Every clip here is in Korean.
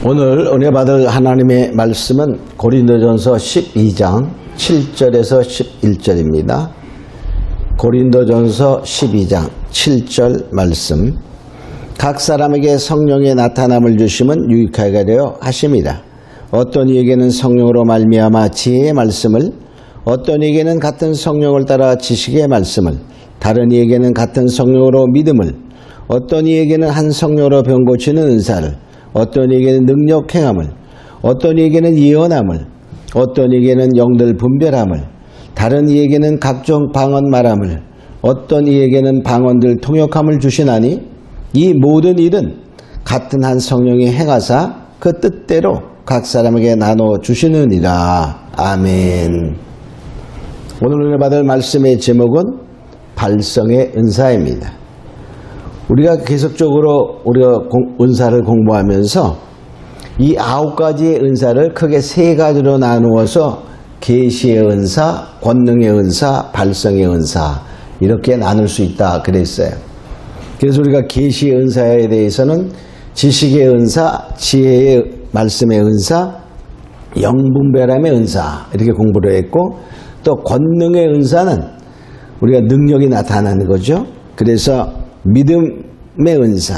오늘 은혜 받을 하나님의 말씀은 고린도전서 12장 7절에서 11절입니다. 고린도전서 12장 7절 말씀. 각 사람에게 성령의 나타남을 주심은 유익하게 하려 하심이라. 어떤 이에게는 성령으로 말미암아 지혜의 말씀을, 어떤 이에게는 같은 성령을 따라 지식의 말씀을, 다른 이에게는 같은 성령으로 믿음을, 어떤 이에게는 한 성령으로 병 고치는 은사를, 어떤 이에게는 능력 행함을, 어떤 이에게는 예언함을, 어떤 이에게는 영들 분별함을, 다른 이에게는 각종 방언 말함을, 어떤 이에게는 방언들 통역함을 주시나니 이 모든 일은 같은 한 성령이 행하사 그 뜻대로 각 사람에게 나눠 주시느니라. 아멘. 오늘 은혜 받을 말씀의 제목은 발성의 은사입니다. 우리가 계속적으로 은사를 공부하면서 이 9가지의 은사를 크게 3가지로 나누어서 계시의 은사, 권능의 은사, 발성의 은사 이렇게 나눌 수 있다 그랬어요. 그래서 우리가 계시의 은사에 대해서는 지식의 은사, 지혜의 말씀의 은사, 영분별함의 은사 이렇게 공부를 했고, 또 권능의 은사는 우리가 능력이 나타나는 거죠. 그래서 믿음의 은사,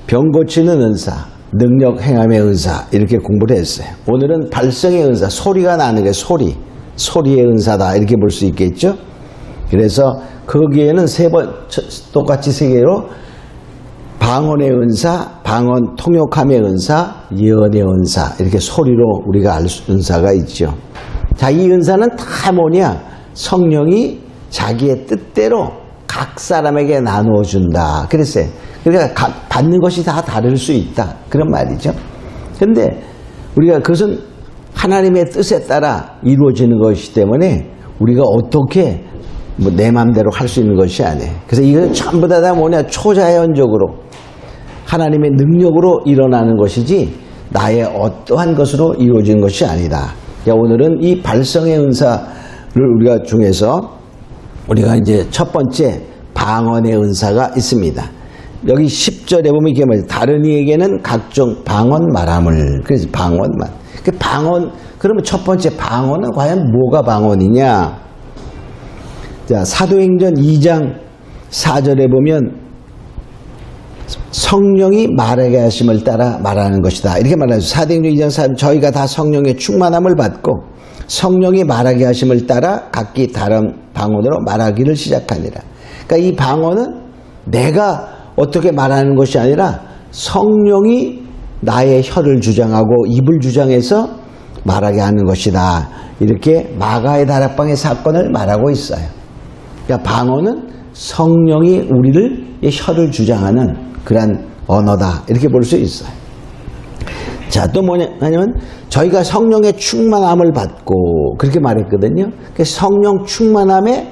병 고치는 은사, 능력 행함의 은사 이렇게 공부를 했어요. 오늘은 발성의 은사, 소리가 나는 게 소리의 은사다 이렇게 볼 수 있겠죠. 그래서 거기에는 똑같이 3개로 방언의 은사, 방언 통역함의 은사, 예언의 은사 이렇게 소리로 우리가 알 수 은사가 있죠. 자, 이 은사는 다 뭐냐? 성령이 자기의 뜻대로 각 사람에게 나누어 준다 그랬어요. 그러니까 받는 것이 다 다를 수 있다 그런 말이죠. 그런데 우리가 그것은 하나님의 뜻에 따라 이루어지는 것이기 때문에 우리가 어떻게 내 마음대로 할 수 있는 것이 아니에요. 그래서 이건 전부 다 뭐냐? 초자연적으로 하나님의 능력으로 일어나는 것이지 나의 어떠한 것으로 이루어지는 것이 아니다. 오늘은 이 발성의 은사를 우리가 중에서 우리가 이제 첫 번째 방언의 은사가 있습니다. 여기 10절에 보면 이게 뭐예요? 다른 이에게는 각종 방언 말함을. 그래서 방언만. 그러면 첫 번째 방언은 과연 뭐가 방언이냐? 자, 사도행전 2장 4절에 보면 성령이 말하게 하심을 따라 말하는 것이다. 이렇게 말하죠. 사도행전 2장 4절 저희가 다 성령의 충만함을 받고 성령이 말하게 하심을 따라 각기 다른 방언으로 말하기를 시작하니라. 그러니까 이 방언은 내가 어떻게 말하는 것이 아니라 성령이 나의 혀를 주장하고 입을 주장해서 말하게 하는 것이다. 이렇게 마가의 다락방의 사건을 말하고 있어요. 그러니까 방언은 성령이 우리를 혀를 주장하는 그런 언어다. 이렇게 볼 수 있어요. 자, 또 뭐냐면 저희가 성령의 충만함을 받고 그렇게 말했거든요. 성령 충만함의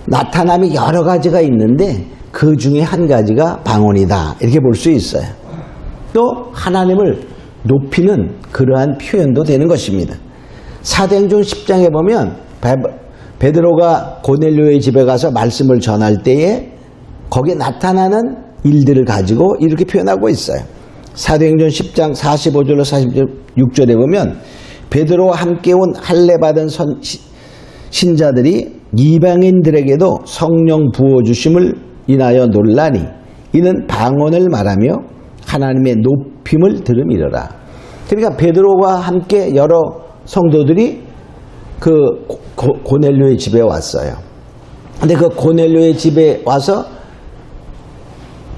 나타남이 여러 가지가 있는데 그 중에 한 가지가 방언이다. 이렇게 볼 수 있어요. 또 하나님을 높이는 그러한 표현도 되는 것입니다. 사도행전 10장에 보면 베드로가 고넬료의 집에 가서 말씀을 전할 때에 거기에 나타나는 일들을 가지고 이렇게 표현하고 있어요. 사도행전 10장 45절로 46절에 보면 베드로와 함께 온 할례 받은 신자들이 이방인들에게도 성령 부어주심을 인하여 놀라니 이는 방언을 말하며 하나님의 높임을 들음이러라. 그러니까 베드로와 함께 여러 성도들이 그 고넬료의 집에 왔어요. 근데 그 고넬료의 집에 와서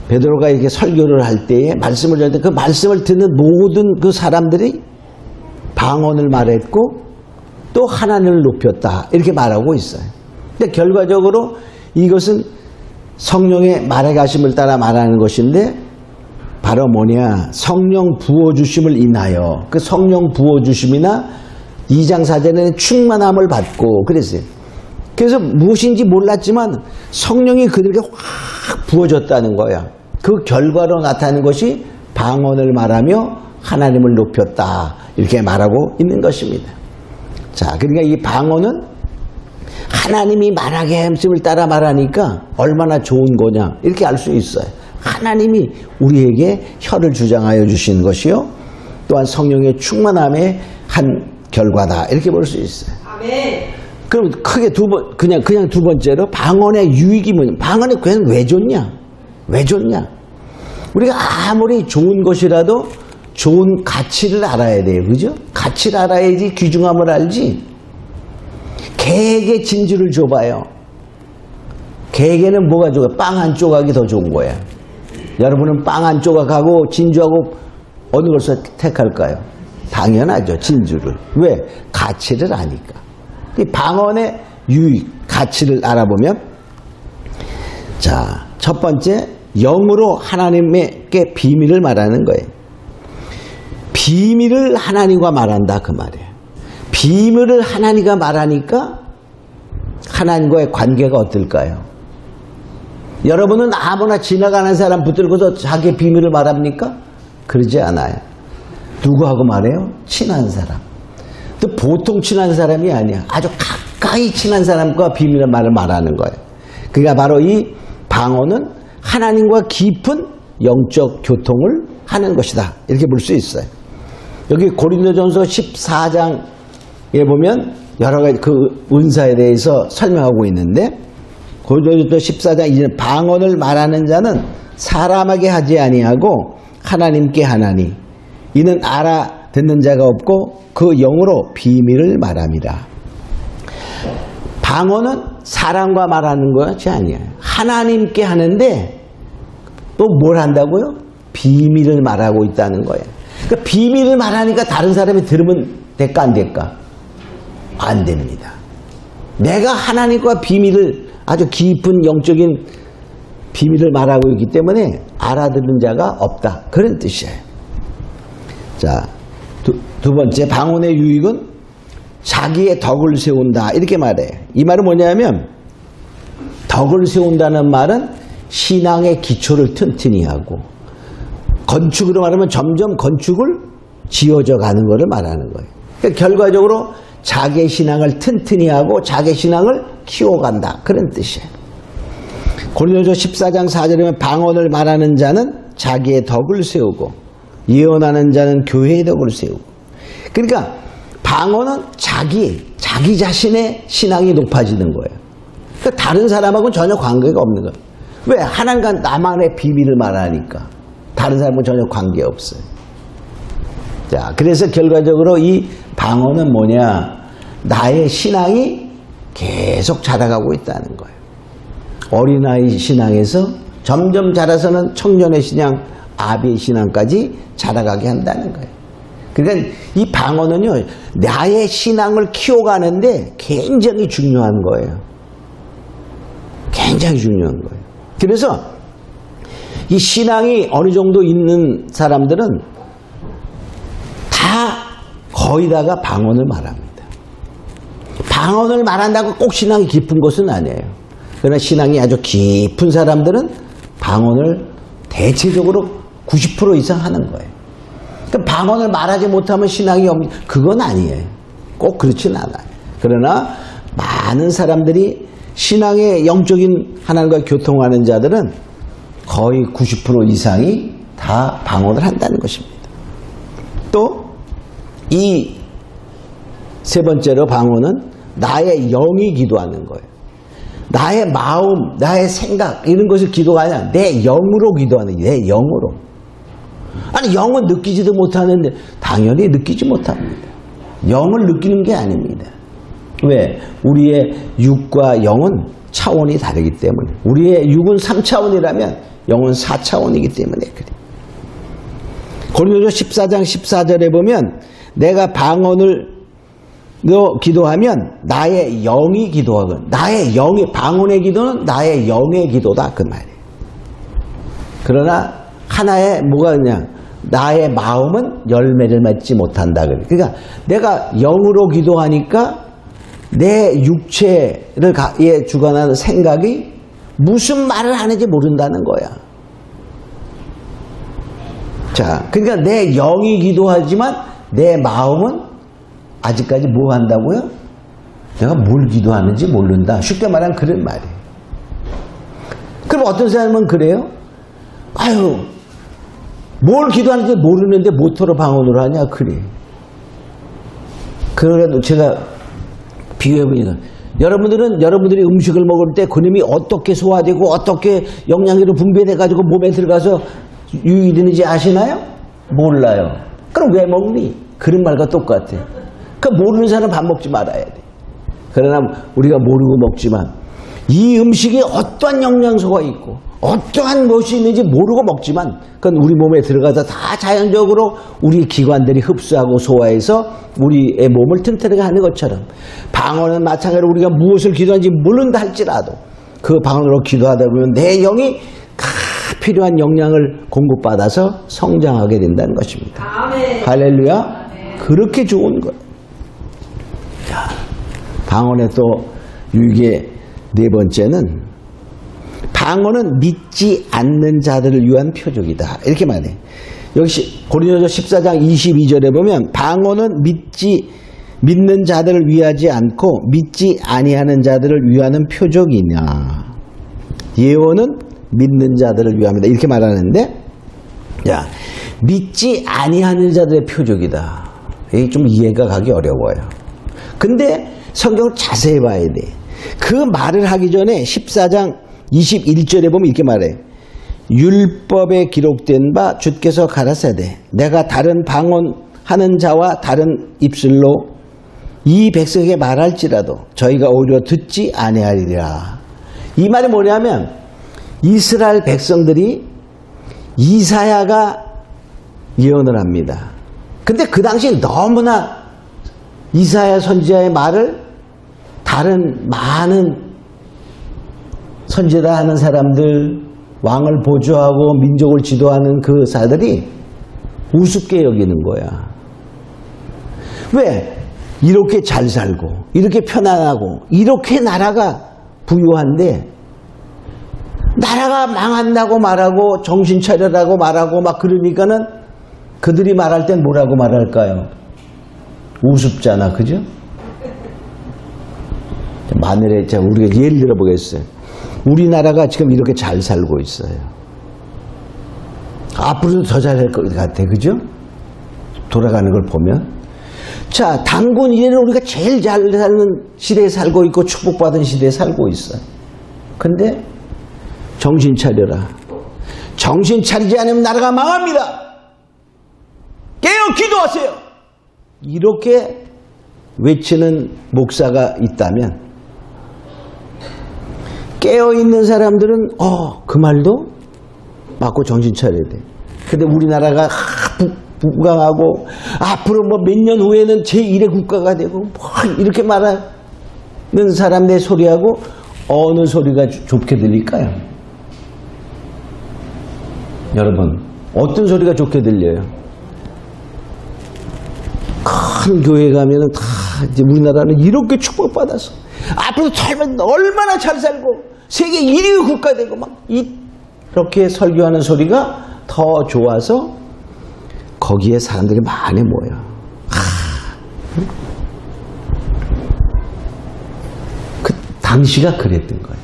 베드로가 이렇게 설교를 할 때에 말씀을 전할 때 그 말씀을 듣는 모든 그 사람들이 방언을 말했고 또 하나님을 높였다 이렇게 말하고 있어요. 근데 결과적으로 이것은 성령의 말하게 하심을 따라 말하는 것인데 바로 뭐냐? 성령 부어주심을 인하여 그 성령 부어주심이나 2장 4절에는 충만함을 받고 그랬어요. 그래서 무엇인지 몰랐지만 성령이 그들에게 확 부어졌다는 거야. 그 결과로 나타나는 것이 방언을 말하며 하나님을 높였다 이렇게 말하고 있는 것입니다. 자, 그러니까 이 방언은 하나님이 말하게 하심을 따라 말하니까 얼마나 좋은 거냐 이렇게 알 수 있어요. 하나님이 우리에게 혀를 주장하여 주신 것이요 또한 성령의 충만함의 한 결과다. 이렇게 볼 수 있어요. 아멘. 그럼 크게 그냥 두 번째로 방언의 유익이 뭐냐? 방언이 그냥 왜 좋냐? 왜 좋냐? 우리가 아무리 좋은 것이라도 좋은 가치를 알아야 돼요. 그죠? 가치를 알아야지 귀중함을 알지. 개에게 진주를 줘봐요. 개에게는 뭐가 좋아? 빵 한 조각이 더 좋은 거야. 여러분은 빵 한 조각하고 진주하고 어느 것을 택할까요? 당연하죠. 진주를. 왜? 가치를 아니까. 이 방언의 유익, 가치를 알아보면, 자, 첫 번째, 영으로 하나님께 비밀을 말하는 거예요. 비밀을 하나님과 말한다, 그 말이에요. 비밀을 하나님과 말하니까 하나님과의 관계가 어떨까요? 여러분은 아무나 지나가는 사람 붙들고서 자기의 비밀을 말합니까? 그러지 않아요. 누구하고 말해요? 친한 사람. 또 보통 친한 사람이 아니야. 아주 가까이 친한 사람과 비밀의 말을 말하는 거예요. 그러니까 바로 이 방언은 하나님과 깊은 영적 교통을 하는 것이다. 이렇게 볼 수 있어요. 여기 고린도전서 14장에 보면 여러 가지 그 은사에 대해서 설명하고 있는데, 고린도전서 14장 이제 방언을 말하는 자는 사람에게 하지 아니하고 하나님께 하나니 이는 알아듣는 자가 없고 그 영으로 비밀을 말함이라. 방언은 사람과 말하는 것이 아니에요. 하나님께 하는데 또 뭘 한다고요? 비밀을 말하고 있다는 거예요. 그러니까 비밀을 말하니까 다른 사람이 들으면 될까 안 될까? 안 됩니다. 내가 하나님과 비밀을 아주 깊은 영적인 비밀을 말하고 있기 때문에 알아듣는 자가 없다. 그런 뜻이에요. 자, 두 번째 방언의 유익은 자기의 덕을 세운다. 이렇게 말해요. 이 말은 뭐냐면 덕을 세운다는 말은 신앙의 기초를 튼튼히 하고, 건축으로 말하면 점점 건축을 지어져 가는 것을 말하는 거예요. 그러니까 결과적으로 자기의 신앙을 튼튼히 하고 자기의 신앙을 키워간다. 그런 뜻이에요. 고린도전서 14장 4절에 보면 방언을 말하는 자는 자기의 덕을 세우고 예언하는 자는 교회의 덕을 세우고. 그러니까 방언은 자기 자신의 신앙이 높아지는 거예요. 그러니까 다른 사람하고는 전혀 관계가 없는 거예요. 왜? 하나님과 나만의 비밀을 말하니까 다른 사람은 전혀 관계없어요. 자, 그래서 결과적으로 이 방언은 뭐냐? 나의 신앙이 계속 자라가고 있다는 거예요. 어린아이 신앙에서 점점 자라서는 청년의 신앙, 아비의 신앙까지 자라가게 한다는 거예요. 그러니까 이 방언은요, 나의 신앙을 키워가는데 굉장히 중요한 거예요. 굉장히 중요한 거예요. 그래서 이 신앙이 어느 정도 있는 사람들은 다 거의 다가 방언을 말합니다. 방언을 말한다고 꼭 신앙이 깊은 것은 아니에요. 그러나 신앙이 아주 깊은 사람들은 방언을 대체적으로 90% 이상 하는 거예요. 그러니까 방언을 말하지 못하면 신앙이 없는, 그건 아니에요. 꼭 그렇지는 않아요. 그러나 많은 사람들이 신앙의 영적인 하나님과 교통하는 자들은 거의 90% 이상이 다 방언을 한다는 것입니다. 또 이 세 번째로 방언은 나의 영이 기도하는 거예요. 나의 마음, 나의 생각 이런 것을 기도가 아니라 내 영으로 기도하는 거예요. 내 영으로. 아니 영은 느끼지도 못하는데 당연히 느끼지 못합니다. 영을 느끼는 게 아닙니다. 왜? 우리의 육과 영은 차원이 다르기 때문에. 우리의 육은 3차원이라면 영은 4차원이기 때문에 그래. 고린도전서 14장 14절에 보면 내가 방언을 기도하면 나의 영이 기도하건, 나의 영이, 방언의 기도는 나의 영의 기도다 그 말이에요. 그러나 하나의 뭐가 그냥 나의 마음은 열매를 맺지 못한다 그래. 그러니까 내가 영으로 기도하니까 내 육체를 주관하는 생각이 무슨 말을 하는지 모른다는 거야. 자, 그러니까 내 영이 기도하지만 내 마음은 아직까지 뭐 한다고요? 내가 뭘 기도하는지 모른다. 쉽게 말하면 그런 말이에요. 그럼 어떤 사람은 그래요? 아유, 뭘 기도하는지 모르는데 모토로 방언으로 하냐? 그래. 그래도 제가 비교해보니까 여러분들은 여러분들이 음식을 먹을 때 그놈이 어떻게 소화되고 어떻게 영양제로 분배돼가지고 몸에 들어가서 유익이 되는지 아시나요? 몰라요. 그럼 왜 먹니? 그런 말과 똑같아. 그 모르는 사람은 밥 먹지 말아야 돼. 그러나 우리가 모르고 먹지만 이 음식에 어떠한 영양소가 있고 어떠한 것이 있는지 모르고 먹지만 그건 우리 몸에 들어가서 다 자연적으로 우리 기관들이 흡수하고 소화해서 우리의 몸을 튼튼하게 하는 것처럼 방언은 마찬가지로 우리가 무엇을 기도하는지 모른다 할지라도 그 방언으로 기도하다 보면 내 영이 필요한 영양을 공급받아서 성장하게 된다는 것입니다. 아멘. 할렐루야. 아멘. 그렇게 좋은 것. 자, 방언의 또 유익의 네 번째는 방언은 믿지 않는 자들을 위한 표적이다. 이렇게 말해. 역시 고린도서 14장 22절에 보면 방언은 믿는 자들을 위하지 않고 믿지 아니하는 자들을 위하는 표적이냐. 예언은 믿는 자들을 위함이다. 이렇게 말하는데, 야, 믿지 아니하는 자들의 표적이다. 이게 좀 이해가 가기 어려워요. 근데 성경을 자세히 봐야 돼. 그 말을 하기 전에 14장 21절에 보면 이렇게 말해. 율법에 기록된 바 주께서 가라사대 내가 다른 방언하는 자와 다른 입술로 이 백성에게 말할지라도 저희가 오히려 듣지 아니하리라. 이 말이 뭐냐면 이스라엘 백성들이 이사야가 예언을 합니다. 근데 그 당시 너무나 이사야 선지자의 말을 다른 많은 선지자 하는 사람들, 왕을 보조하고 민족을 지도하는 그 사들이 우습게 여기는 거야. 왜? 이렇게 잘 살고 이렇게 편안하고 이렇게 나라가 부유한데 나라가 망한다고 말하고 정신 차려라고 말하고 막 그러니까는 그들이 말할 땐 뭐라고 말할까요? 우습잖아, 그죠? 만일에 제가 우리가 예를 들어 보겠어요. 우리나라가 지금 이렇게 잘 살고 있어요. 앞으로도 더 잘할 것 같아, 그죠? 돌아가는 걸 보면. 자, 단군 이래는 우리가 제일 잘 사는 시대에 살고 있고 축복받은 시대에 살고 있어요. 근데 정신 차려라. 정신 차리지 않으면 나라가 망합니다. 깨어 기도하세요. 이렇게 외치는 목사가 있다면 깨어있는 사람들은 그 말도 맞고 정신 차려야 돼. 근데 우리나라가 부강하고 앞으로 뭐 몇 년 후에는 제1의 국가가 되고 뭐 이렇게 말하는 사람의 소리하고 어느 소리가 좋게 들릴까요? 여러분, 어떤 소리가 좋게 들려요? 큰 교회 가면은 다 이제 우리나라는 이렇게 축복받아서 앞으로 살면 얼마나 잘 살고 세계 1위 국가 되고 막 이렇게 설교하는 소리가 더 좋아서 거기에 사람들이 많이 모여. 그 당시가 그랬던 거예요.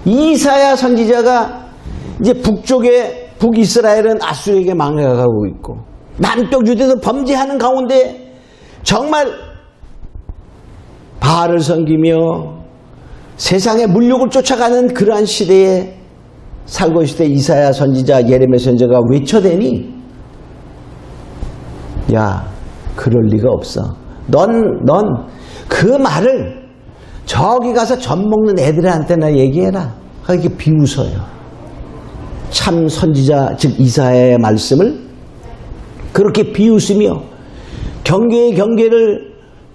이사야 선지자가 이제 북이스라엘은 아수르에게 망해가고 있고 남쪽 유대도 범죄하는 가운데 정말 바알을 섬기며 세상의 물욕을 쫓아가는 그러한 시대에 살고 있을 때 이사야 선지자, 예레미야 선지자가 외쳐대니 야, 그럴 리가 없어. 넌 그 말을 저기 가서 젖 먹는 애들한테나 얘기해라. 이렇게 비웃어요. 참 선지자, 즉 이사야의 말씀을 그렇게 비웃으며 경계의 경계를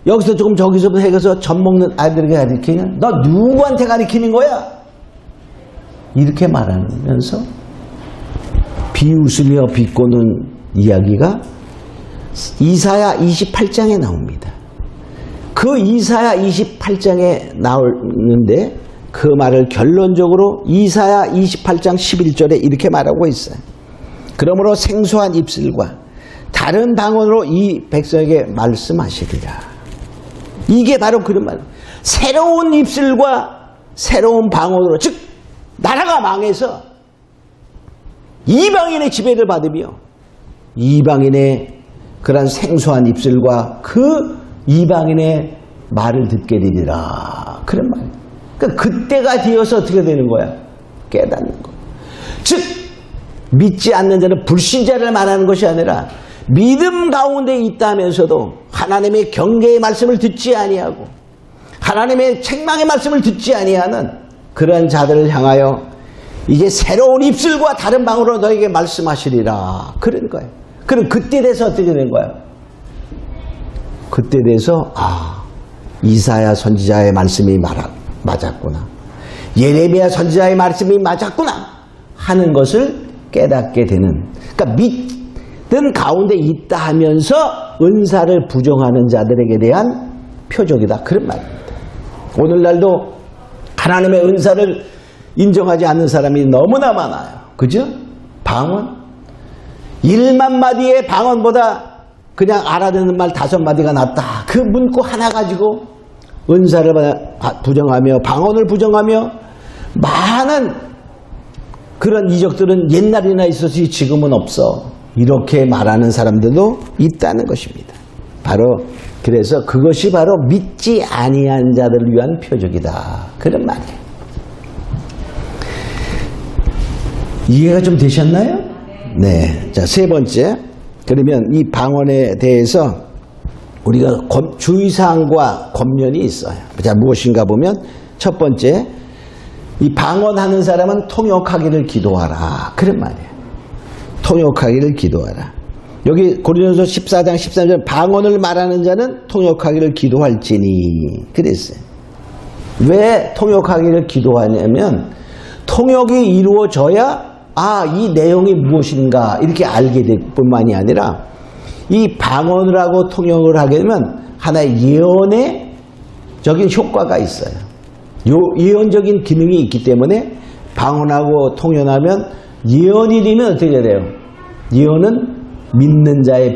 여기서 조금 저기서 해서 젖 먹는 아이들에게 가르치냐? 너 누구한테 가르치는 거야? 이렇게 말하면서 비웃으며 비꼬는 이야기가 이사야 28장에 나옵니다. 그 이사야 28장에 나오는데 그 말을 결론적으로 이사야 28장 11절에 이렇게 말하고 있어요. 그러므로 생소한 입술과 다른 방언으로 이 백성에게 말씀하시리라. 이게 바로 그런 말. 새로운 입술과 새로운 방언으로, 즉 나라가 망해서 이방인의 지배를 받으며 이방인의 그런 생소한 입술과 그 이방인의 말을 듣게 되리라. 그런 말. 그러니까 그때가 되어서 어떻게 되는 거야? 깨닫는 거. 즉 믿지 않는 자는 불신자를 말하는 것이 아니라 믿음 가운데 있다 하면서도 하나님의 경계의 말씀을 듣지 아니하고 하나님의 책망의 말씀을 듣지 아니하는 그런 자들을 향하여 이제 새로운 입술과 다른 방으로 너에게 말씀하시리라. 그런 거예요. 그럼 그때 돼서 어떻게 된 거야? 그때 돼서 이사야 선지자의 말씀이 맞았구나. 예레미야 선지자의 말씀이 맞았구나 하는 것을 깨닫게 되는. 그러니까 믿는 가운데 있다 하면서 은사를 부정하는 자들에게 대한 표적이다. 그런 말입니다. 오늘날도 하나님의 은사를 인정하지 않는 사람이 너무나 많아요. 그죠? 방언? 1만 마디의 방언보다 그냥 알아듣는 말 5마디가 낫다. 그 문구 하나 가지고 은사를 부정하며 방언을 부정하며 많은 그런 이적들은 옛날이나 있었지 지금은 없어. 이렇게 말하는 사람들도 있다는 것입니다. 바로 그래서 그것이 바로 믿지 아니한 자들을 위한 표적이다. 그런 말이에요. 이해가 좀 되셨나요? 네. 자, 세 번째. 그러면 이 방언에 대해서 우리가 주의사항과 권면이 있어요. 자, 무엇인가 보면 첫 번째, 이 방언하는 사람은 통역하기를 기도하라. 그런 말이에요. 통역하기를 기도하라. 여기 고린도서 14장 13절 방언을 말하는 자는 통역하기를 기도할지니 그랬어요. 왜 통역하기를 기도하냐면 통역이 이루어져야 이 내용이 무엇인가 이렇게 알게 될 뿐만이 아니라 이 방언을 하고 통역을 하게 되면 하나의 예언적인 효과가 있어요. 예언적인 기능이 있기 때문에 방언하고 통역하면 예언이 되면 어떻게 돼요? 예언은 믿는 자의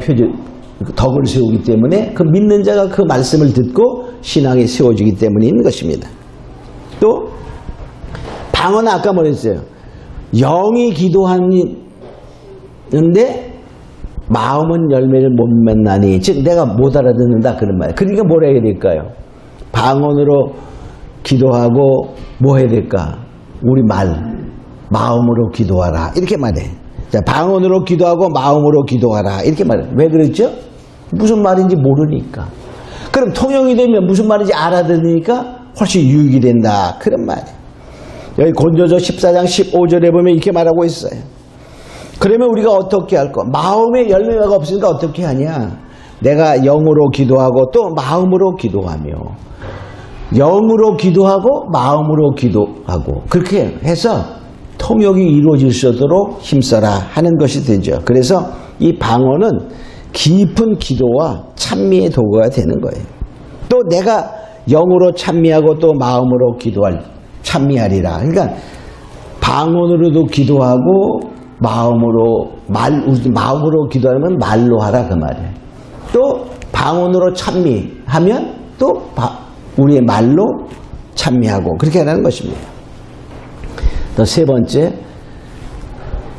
덕을 세우기 때문에 그 믿는 자가 그 말씀을 듣고 신앙이 세워지기 때문인 것입니다. 또 방언은 아까 뭐랬어요? 영이 기도하는데 마음은 열매를 못 맺나니 즉 내가 못 알아듣는다 그런 말이에요. 그러니까 뭘 해야 될까요? 방언으로 기도하고 뭐 해야 될까? 우리 마음으로 기도하라 이렇게 말해. 자, 방언으로 기도하고 마음으로 기도하라 이렇게 말해. 왜 그랬죠? 무슨 말인지 모르니까. 그럼 통역이 되면 무슨 말인지 알아듣으니까 훨씬 유익이 된다 그런 말이에요. 여기 고린도서 14장 15절에 보면 이렇게 말하고 있어요. 그러면 우리가 어떻게 할 거? 마음에 열매가 없으니까 어떻게 하냐? 내가 영으로 기도하고 또 마음으로 기도하며 영으로 기도하고 마음으로 기도하고 그렇게 해서 통역이 이루어질 수 있도록 힘써라 하는 것이 되죠. 그래서 이 방언은 깊은 기도와 찬미의 도구가 되는 거예요. 또 내가 영으로 찬미하고 또 마음으로 찬미하리라. 그러니까 방언으로도 기도하고 마음으로 기도하면 말로 하라 그 말이에요. 또 방언으로 찬미하면 또 우리의 말로 찬미하고 그렇게 하라는 것입니다. 또 세 번째,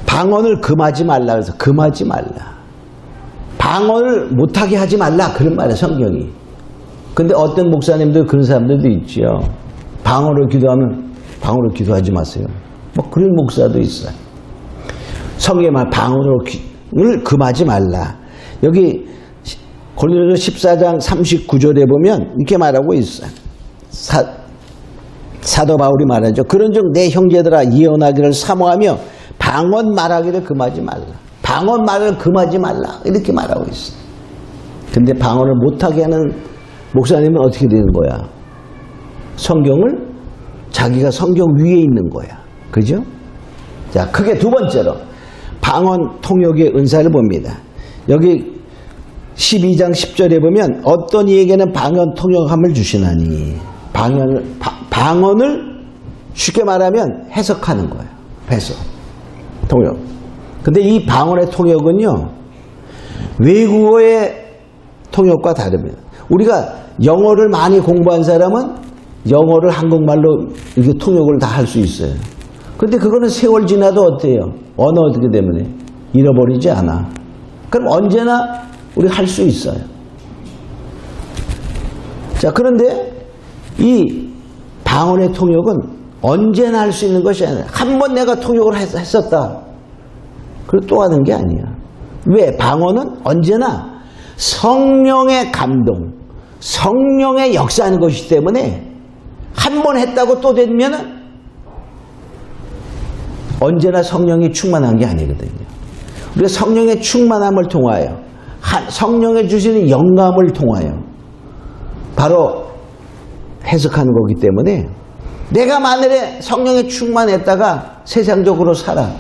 방언을 금하지 말라 그래서 금하지 말라. 방언을 못하게 하지 말라 그런 말이에요 성경이. 근데 어떤 목사님들 그런 사람들도 있죠. 방언으로 기도하면 방언으로 기도하지 마세요. 뭐 그런 목사도 있어요. 성경에 말 방언을 금하지 말라. 여기 고린도서 14장 39절에 보면 이렇게 말하고 있어요. 사도 바울이 말하죠. 그런즉 내 형제들아 예언하기를 사모하며 방언 말하기를 금하지 말라. 방언 말을 금하지 말라. 이렇게 말하고 있어요. 근데 방언을 못하게 하는 목사님은 어떻게 되는 거야? 성경을 자기가 성경 위에 있는 거야. 그죠? 자, 크게 두 번째로 방언 통역의 은사를 봅니다. 여기 12장 10절에 보면 어떤 이에게는 방언 통역함을 주시나니 방언을 쉽게 말하면 해석하는 거예요. 해석. 통역. 근데 이 방언의 통역은요. 외국어의 통역과 다릅니다. 우리가 영어를 많이 공부한 사람은 영어를 한국말로 이렇게 통역을 다 할 수 있어요. 근데 그거는 세월 지나도 어때요? 언어 어떻게 때문에? 잃어버리지 않아. 그럼 언제나 우리 할 수 있어요. 자, 그런데 이 방언의 통역은 언제나 할 수 있는 것이 아니라 한 번 내가 통역을 했었다. 그리고 또 하는 게 아니야. 왜? 방언은 언제나 성령의 감동, 성령의 역사하는 것이기 때문에 한 번 했다고 또 되면은 언제나 성령이 충만한 게 아니거든요. 우리가 성령의 충만함을 통하여 성령의 주시는 영감을 통하여 바로 해석하는 거기 때문에 내가 만일에 성령에 충만했다가 세상적으로 살아.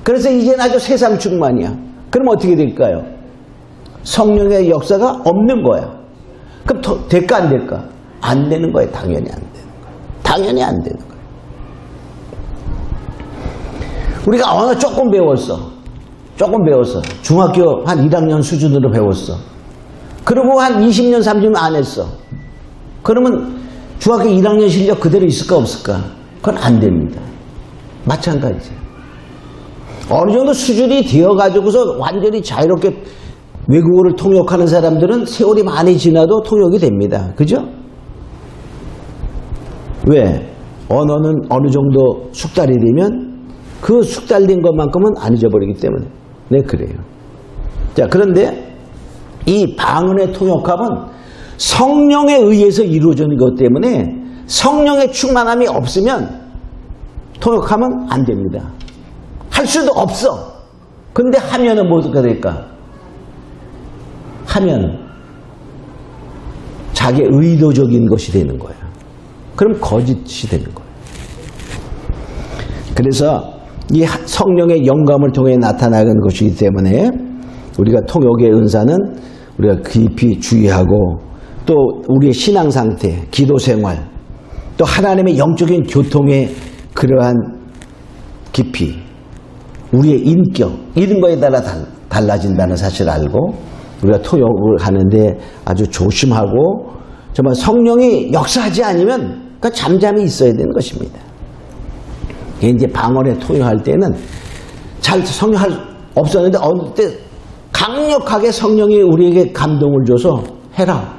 그래서 이제는 아주 세상 충만이야. 그럼 어떻게 될까요? 성령의 역사가 없는 거야. 그럼 될까 안 될까? 안 되는 거예요. 당연히 안 되는 거예요. 당연히 안 되는 거예요. 우리가 언어 조금 배웠어. 중학교 한 1학년 수준으로 배웠어. 그리고 한 20년, 30년 안 했어. 그러면 중학교 1학년 실력 그대로 있을까 없을까? 그건 안 됩니다. 마찬가지예요. 어느 정도 수준이 되어가지고서 완전히 자유롭게 외국어를 통역하는 사람들은 세월이 많이 지나도 통역이 됩니다. 그죠? 왜? 언어는 어느 정도 숙달이 되면 그 숙달된 것만큼은 안 잊어버리기 때문에. 네, 그래요. 자, 그런데 이 방언의 통역함은 성령에 의해서 이루어지는 것 때문에 성령의 충만함이 없으면 통역하면 안 됩니다. 할 수도 없어. 근데 하면은 뭐가 될까? 하면 자기의 의도적인 것이 되는 거야. 그럼 거짓이 되는 거야. 그래서 이 성령의 영감을 통해 나타나는 것이기 때문에 우리가 통역의 은사는 우리가 깊이 주의하고 또 우리의 신앙 상태, 기도 생활, 또 하나님의 영적인 교통의 그러한 깊이, 우리의 인격 이런 거에 따라 달라진다는 사실을 알고 우리가 통역을 하는데 아주 조심하고 정말 성령이 역사하지 않으면 그 잠잠히 있어야 되는 것입니다. 이제 방언에 통역할 때는 잘 성령할 없었는데 어느 때 강력하게 성령이 우리에게 감동을 줘서 해라.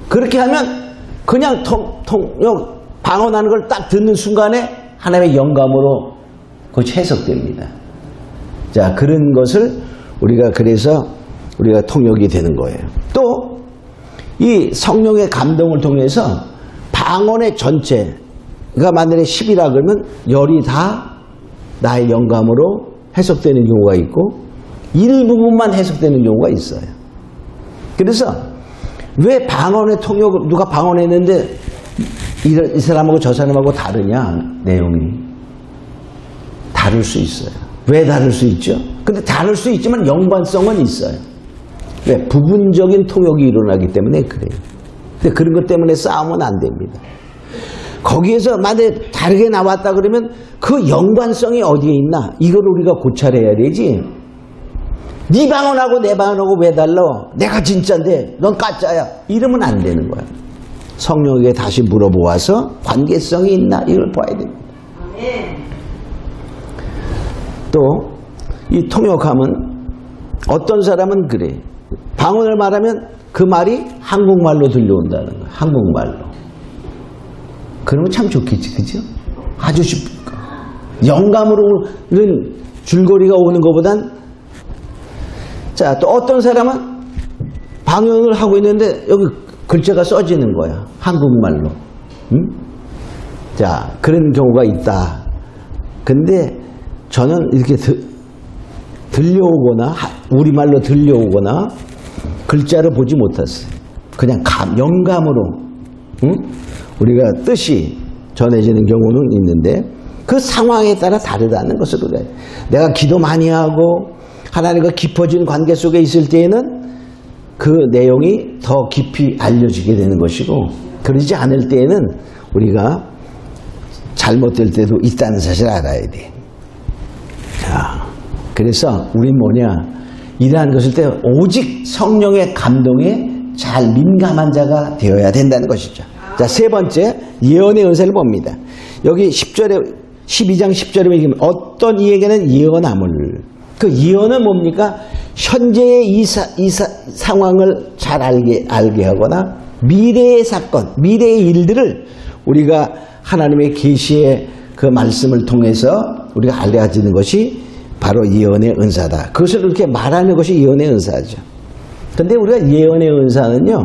그렇게 하면 그냥 통역 방언하는 걸 딱 듣는 순간에 하나님의 영감으로 그것이 해석됩니다. 자, 그런 것을 우리가 그래서 우리가 통역이 되는 거예요. 또 이 성령의 감동을 통해서 방언의 전체가 만약에 10이라 그러면 열이 다 나의 영감으로 해석되는 경우가 있고 일부분만 해석되는 경우가 있어요. 그래서 왜 방언의 통역을 누가 방언했는데 이 사람하고 저 사람하고 다르냐? 내용이 다를 수 있어요. 왜 다를 수 있죠? 근데 다를 수 있지만 연관성은 있어요. 왜? 부분적인 통역이 일어나기 때문에 그래요. 근데 그런 것 때문에 싸우면 안 됩니다. 거기에서 만약에 다르게 나왔다 그러면 그 연관성이 어디에 있나? 이걸 우리가 고찰해야 되지. 네 방언하고 내 방언하고 왜 달라? 내가 진짜인데 넌 가짜야. 이러면 안 되는 거야. 성령에게 다시 물어보아서 관계성이 있나? 이걸 봐야 됩니다. 또 이 통역함은 어떤 사람은 그래. 방언을 말하면 그 말이 한국말로 들려온다는 거야. 한국말로. 그러면 참 좋겠지. 그죠? 아주 영감으로는 줄거리가 오는 것보단 자, 또 어떤 사람은 방언을 하고 있는데 여기 글자가 써지는 거야. 한국말로. 응? 자, 그런 경우가 있다. 근데 저는 이렇게 들려오거나 우리말로 들려오거나 글자를 보지 못했어요. 그냥 영감으로 우리가 뜻이 전해지는 경우는 있는데 그 상황에 따라 다르다는 것을 그래요. 내가 기도 많이 하고 하나님과 깊어진 관계 속에 있을 때에는 그 내용이 더 깊이 알려지게 되는 것이고 그러지 않을 때에는 우리가 잘못될 때도 있다는 사실을 알아야 돼. 자, 그래서 우린 뭐냐? 이러한 것일 때 오직 성령의 감동에 잘 민감한 자가 되어야 된다는 것이죠. 자, 세 번째 예언의 은사를 봅니다. 여기 10절에 12장 10절에 보면 어떤 이에게는 예언함을 그 예언은 뭡니까? 현재의 이 상황을 잘 알게 하거나 미래의 사건, 미래의 일들을 우리가 하나님의 계시의 그 말씀을 통해서 우리가 알려지는 것이 바로 예언의 은사다. 그것을 이렇게 말하는 것이 예언의 은사죠. 그런데 우리가 예언의 은사는요,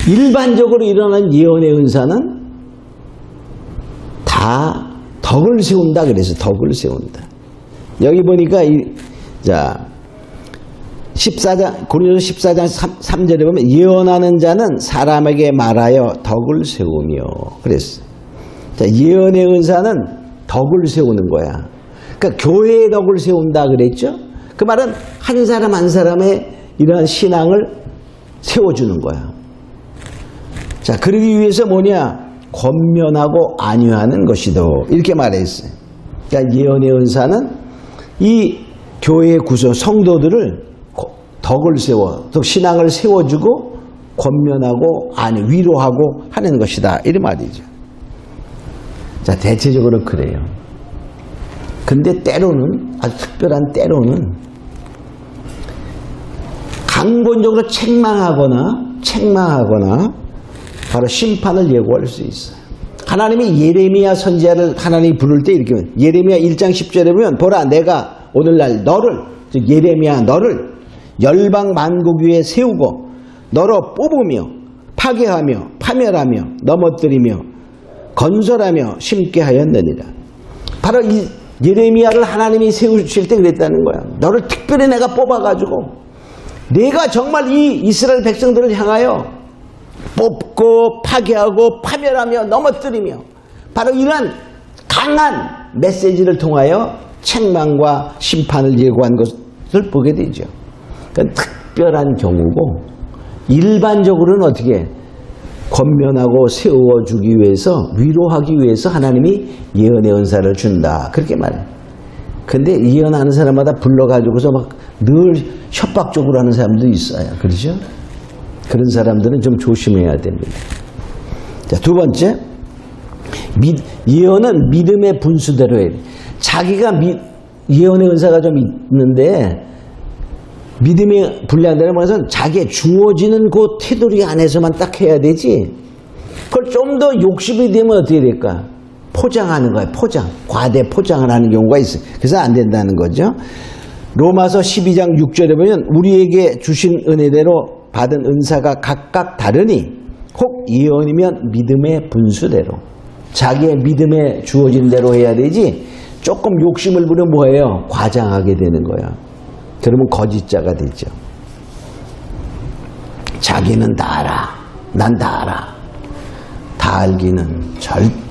일반적으로 일어나는 예언의 은사는 다 덕을 세운다. 그래서 덕을 세운다. 여기 보니까 자 14장 고린도서 14장 3절에 보면 예언하는 자는 사람에게 말하여 덕을 세우며 그랬어. 자, 예언의 은사는 덕을 세우는 거야. 그러니까 교회의 덕을 세운다 그랬죠. 그 말은 한 사람 한 사람의 이러한 신앙을 세워주는 거야. 자, 그러기 위해서 뭐냐? 권면하고 안위하는 것이도 이렇게 말했어요. 그러니까 예언의 은사는 이 교회의 구성 성도들을 덕을 세워, 또 신앙을 세워주고 권면하고 위로하고 하는 것이다. 이런 말이죠. 자, 대체적으로 그래요. 근데 때로는, 아주 특별한 때로는 강권적으로 책망하거나 바로 심판을 예고할 수 있어요. 하나님이 예레미야 선지자를 하나님이 부를 때 이렇게 예레미야 1장 10절에 보면 보라 내가 오늘날 너를, 즉 예레미야 너를 열방 만국 위에 세우고 너로 뽑으며 파괴하며 파멸하며 넘어뜨리며 건설하며 심게 하였느니라. 바로 이 예레미야를 하나님이 세우실 때 그랬다는 거야. 너를 특별히 내가 뽑아가지고 내가 정말 이 이스라엘 백성들을 향하여 뽑고 파괴하고 파멸하며 넘어뜨리며 바로 이러한 강한 메시지를 통하여 책망과 심판을 예고한 것을 보게 되죠. 그러니까 특별한 경우고 일반적으로는 어떻게 권면하고 세워주기 위해서 위로하기 위해서 하나님이 예언의 은사를 준다 그렇게 말해요. 근데 예언하는 사람마다 불러가지고서 막 늘 협박적으로 하는 사람도 있어요. 그렇죠? 그런 사람들은 좀 조심해야 됩니다. 자, 두 번째, 예언은 믿음의 분수대로 해야 돼. 자기가 예언의 은사가 좀 있는데 믿음이 불리한다는 것은 자기의 주어지는 그 테두리 안에서만 딱 해야 되지. 그걸 좀 더 욕심이 되면 어떻게 될까? 포장하는 거야. 과대 포장을 하는 경우가 있어요. 그래서 안 된다는 거죠. 로마서 12장 6절에 보면 우리에게 주신 은혜대로 받은 은사가 각각 다르니 혹 예언이면 믿음의 분수대로 자기의 믿음에 주어진 대로 해야 되지 조금 욕심을 부리면 뭐예요? 과장하게 되는 거야. 그러면 거짓자가 되죠. 자기는 다 알아. 난 다 알아. 다 알기는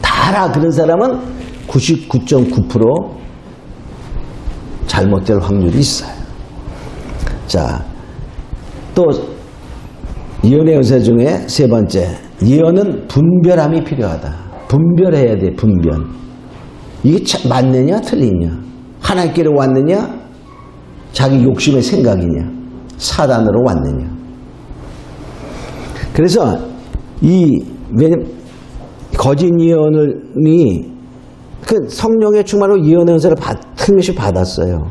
다 알아. 그런 사람은 99.9% 잘못될 확률이 있어요. 자, 또 예언의 은사 중에 세 번째, 예언은 분별함이 필요하다. 분별해야 돼. 분별. 이게 맞느냐 틀리냐, 하나님께로 왔느냐 자기 욕심의 생각이냐 사단으로 왔느냐. 그래서 거짓 예언이 그 성령의 충만으로 예언의 은사를 틀림없이 받았어요.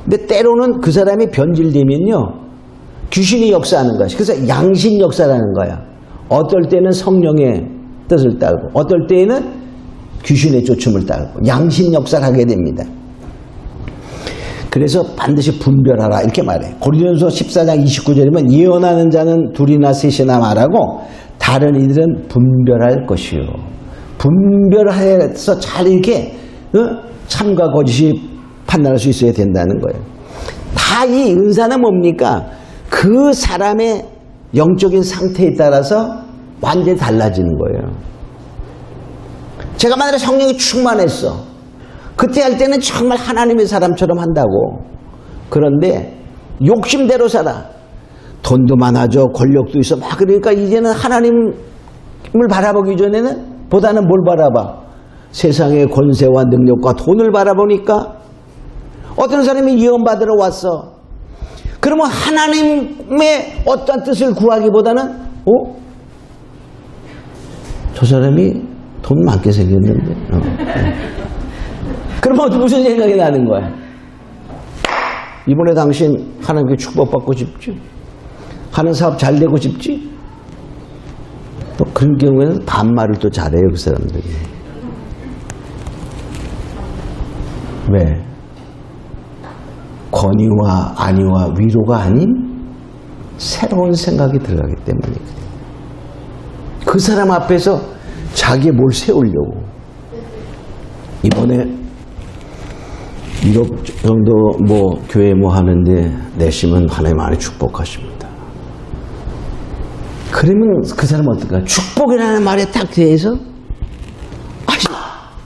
근데 때로는 그 사람이 변질되면요 귀신이 역사하는 것이, 그래서 양신 역사라는 거야. 어떨 때는 성령의 뜻을 따르고 어떨 때에는 귀신의 쫓음을 따르고 양신 역사를 하게 됩니다. 그래서 반드시 분별하라 이렇게 말해. 고린도서 14장 29절이면 예언하는 자는 둘이나 셋이나 말하고 다른 이들은 분별할 것이요. 분별해서 잘 이렇게 참과 거짓이 판단할 수 있어야 된다는 거예요. 다 이 은사는 뭡니까? 그 사람의 영적인 상태에 따라서 완전히 달라지는 거예요. 제가 만약에 성령이 충만했어. 그때 할 때는 정말 하나님의 사람처럼 한다고. 그런데 욕심대로 살아. 돈도 많아져, 권력도 있어. 막 그러니까 이제는 하나님을 바라보기 전에는 보다는 뭘 바라봐? 세상의 권세와 능력과 돈을 바라보니까 어떤 사람이 예언받으러 왔어. 그러면 하나님의 어떤 뜻을 구하기보다는 저 사람이 돈 많게 생겼는데 그러면 무슨 생각이 나는 거야? 이번에 당신 하나님께 축복받고 싶지? 하는 사업 잘 되고 싶지? 또 그런 경우에는 반말을 또 잘해요, 그 사람들이. 왜? 권유와 안위와 위로가 아닌 새로운 생각이 들어가기 때문에 그래요. 그 사람 앞에서 자기의 뭘 세우려고. 이번에 1억 정도 뭐 교회 뭐 하는데 내시면 하나님 많이 축복하십니다. 그러면 그 사람은 어떨까? 축복이라는 말에 딱 대해서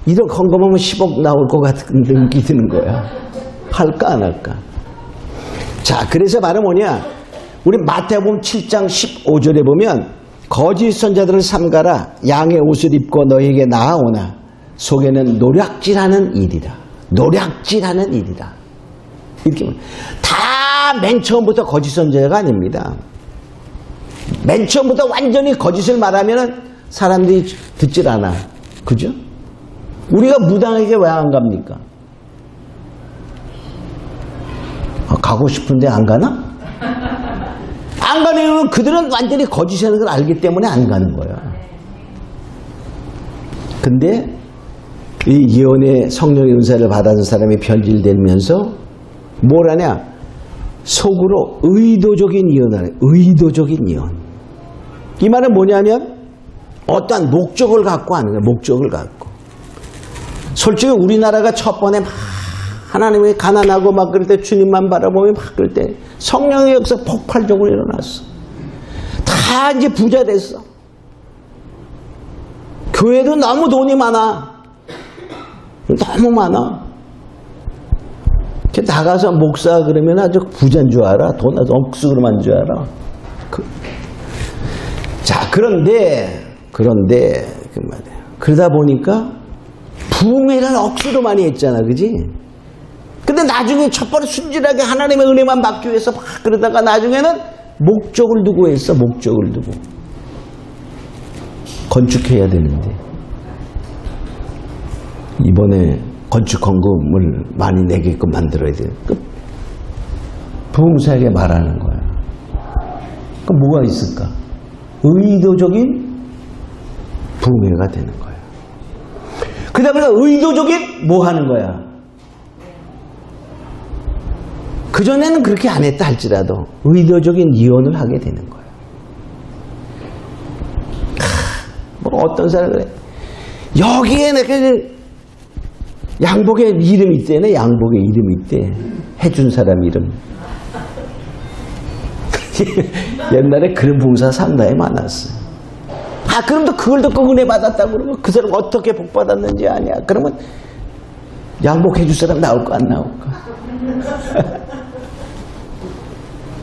이런 헌금하면 10억 나올 것 같은 느낌이 드는 거야. 할까 안 할까? 자, 그래서 말은 뭐냐? 우리 마태복음 7장 15절에 보면 거짓 선자들을 삼가라. 양의 옷을 입고 너에게 나아오나 속에는 노략질하는 일이다. 노략질하는 일이다. 이렇게 다 맨 처음부터 거짓 선자가 아닙니다. 맨 처음부터 완전히 거짓을 말하면 사람들이 듣질 않아. 그죠? 우리가 무당에게 왜 안 갑니까? 가고 싶은데 안 가나? 안 가는 이유는 그들은 완전히 거짓이라는 걸 알기 때문에 안 가는 거야. 근데 이 예언의 성령의 은사를 받은 사람이 변질되면서 뭘 하냐? 속으로 의도적인 예언을, 의도적인 예언. 이 말은 뭐냐면 어떠한 목적을 갖고 하는 거예요. 목적을 갖고. 솔직히 우리나라가 첫 번에 막 하나님이 가난하고 막 그럴 때 주님만 바라보면 막 그럴 때 성령의 역사 폭발적으로 일어났어. 다 이제 부자 됐어. 교회도 너무 돈이 많아. 너무 많아. 나가서 목사 그러면 아주 부자인 줄 알아. 돈 아주 억수로만 줄 알아. 자, 그런데 그 말이야. 그러다 보니까 부흥회를 억수로 많이 했잖아, 그지? 근데 나중에 첫 번에 순진하게 하나님의 은혜만 받기 위해서 막 그러다가 나중에는 목적을 두고 했어. 목적을 두고 건축해야 되는데 이번에 건축 헌금을 많이 내게끔 만들어야 돼. 부흥사에게 말하는 거야. 그럼 뭐가 있을까? 의도적인 부흥회가 되는 거야. 그 다음에 의도적인 뭐 하는 거야? 그전에는 그렇게 안 했다 할지라도 의도적인 예언을 하게 되는 거야. 뭐 어떤 사람이 그래. 여기에 내가 양복에 이름이 있대네. 양복에 이름이 있대. 해준 사람 이름. 옛날에 그런 봉사 상당히 많았어요. 그럼 또 그걸 듣고 은혜 받았다고 그러면 그 사람 어떻게 복 받았는지 아냐. 그러면 양복 해줄 사람 나올까 안 나올까.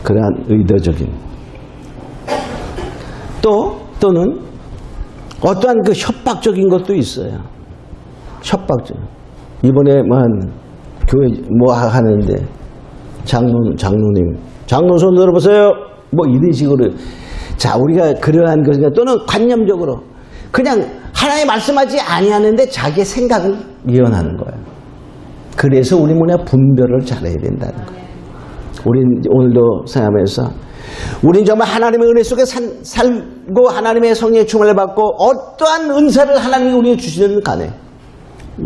그러한 의도적인 또는 어떠한 그 협박적인 것도 있어요. 협박적. 이번에 뭐 한 교회 뭐 하는데 장로님 손 들어보세요. 뭐 이런 식으로. 자, 우리가 그러한 것이나 또는 관념적으로 그냥 하나님 말씀하지 아니하는데 자기의 생각을 예언하는 거예요. 그래서 우리 뭐냐 분별을 잘해야 된다는 거예요. 우린 오늘도 생각하면서 우린 정말 하나님의 은혜 속에 살고 하나님의 성령의 충만을 받고 어떠한 은사를 하나님이 우리에게 주시는 간에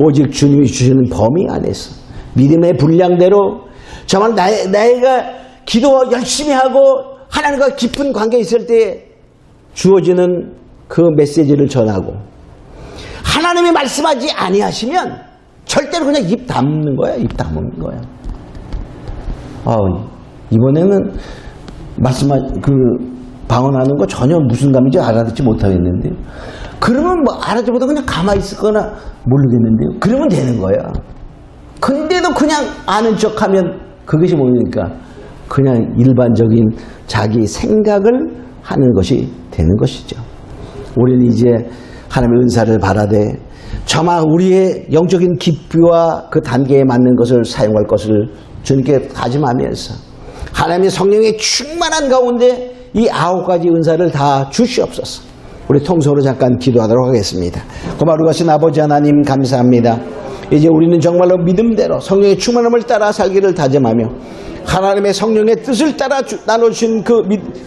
오직 주님이 주시는 범위 안에서 믿음의 분량대로 정말 나이가 기도 열심히 하고 하나님과 깊은 관계에 있을 때 주어지는 그 메시지를 전하고 하나님이 말씀하지 아니하시면 절대로 그냥 입 다무는 거야. 입 다무는 거야. 이번에는 방언하는 거 전혀 무슨 감인지 알아듣지 못하겠는데요. 그러면 뭐 알아듣지 못하고 그냥 가만히 있을 거나 모르겠는데요. 그러면 되는 거야. 근데도 그냥 아는 척 하면 그것이 뭡니까? 그냥 일반적인 자기 생각을 하는 것이 되는 것이죠. 우리는 이제 하나님의 은사를 바라되 저마 우리의 영적인 깊이와 그 단계에 맞는 것을 사용할 것을 주님께 다짐하면서 하나님의 성령의 충만한 가운데 이 9가지 은사를 다 주시옵소서. 우리 통성으로 잠깐 기도하도록 하겠습니다. 고마우신 아버지 하나님 감사합니다. 이제 우리는 정말로 믿음대로 성령의 충만함을 따라 살기를 다짐하며 하나님의 성령의 뜻을 따라 나눠주신 그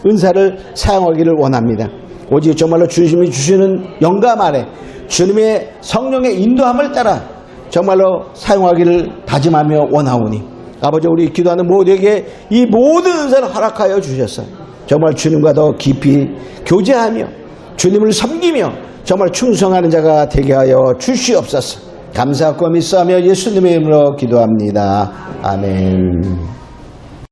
은사를 사용하기를 원합니다. 오직 정말로 주님이 주시는 영감 아래 주님의 성령의 인도함을 따라 정말로 사용하기를 다짐하며 원하오니 아버지, 우리 기도하는 모두에게 이 모든 은사를 허락하여 주셔서 정말 주님과 더 깊이 교제하며 주님을 섬기며 정말 충성하는 자가 되게 하여 주시옵소서. 감사하고 믿사하며 예수님의 이름으로 기도합니다. 아멘.